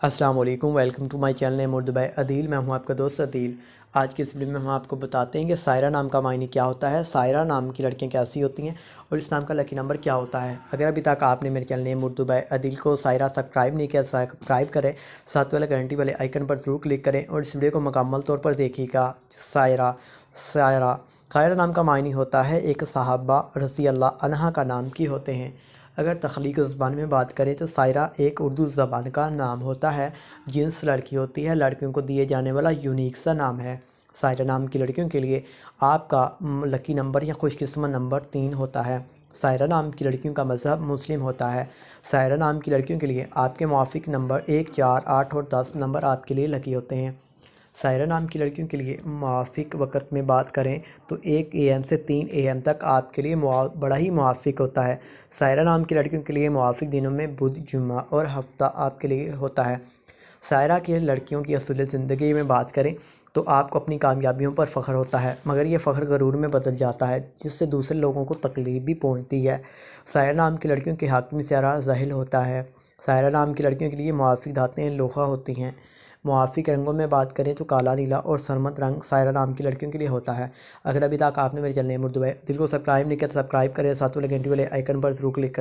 السلام علیکم، welcome to my channel name Urdu by Adeel. میں ہوں آپ کا دوست عدیل۔ آج کی اس ویڈیو میں ہم آپ کو بتاتے ہیں کہ سائرہ نام کا معنی کیا ہوتا ہے، سائرہ نام کی لڑکیاں کیسی ہوتی ہیں اور اس نام کا لکی نمبر کیا ہوتا ہے۔ اگر ابھی تک آپ نے میرے چینل نیم اردو بائی عدیل کو سائرہ سبسکرائب نہیں کیا، سبسکرائب کریں، ساتھ والا گھنٹی والے آئیکن پر ضرور کلک کریں اور اس ویڈیو کو مکمل طور پر دیکھیے گا۔ سائرہ نام کا معنی ہوتا ہے ایک صحابہ رضی اللہ عنہا کا نام کی ہوتے ہیں۔ اگر تخلیق زبان میں بات کریں تو سائرہ ایک اردو زبان کا نام ہوتا ہے، جنس لڑکی ہوتی ہے، لڑکیوں کو دیے جانے والا یونیک سا نام ہے۔ سائرہ نام کی لڑکیوں کے لیے آپ کا لکی نمبر یا خوش قسمت نمبر 3 ہوتا ہے۔ سائرہ نام کی لڑکیوں کا مذہب مسلم ہوتا ہے۔ سائرہ نام کی لڑکیوں کے لیے آپ کے موافق نمبر 1، 4، 8 اور 10 نمبر آپ کے لیے لکی ہوتے ہیں۔ سائرہ نام کی لڑکیوں کے لیے موافق وقت میں بات کریں تو 1 AM سے 3 AM تک آپ کے لیے بڑا ہی موافق ہوتا ہے۔ سائرہ نام کی لڑکیوں کے لیے موافق دنوں میں بدھ، جمعہ اور ہفتہ آپ کے لیے ہوتا ہے۔ سائرہ کی لڑکیوں کی اصول زندگی میں بات کریں تو آپ کو اپنی کامیابیوں پر فخر ہوتا ہے، مگر یہ فخر غرور میں بدل جاتا ہے جس سے دوسرے لوگوں کو تکلیف بھی پہنچتی ہے۔ سائرہ نام کی لڑکیوں کے حق میں سیارہ ذاہل ہوتا ہے۔ سائرہ نام کی لڑکیوں کے لیے موافق دھاتیں لوہا ہوتی ہیں۔ موافق رنگوں میں بات کریں تو کالا، نیلا اور سرمت رنگ سائرہ نام کی لڑکیوں کے لیے ہوتا ہے۔ اگر ابھی تک آپ نے میرے چینل نیم اردو بائی عدیل کو سبسکرائب نہیں کیا تو سبسکرائب کریں، ساتھ والے گھنٹی والے آئیکن پر ضرور کلک کریں۔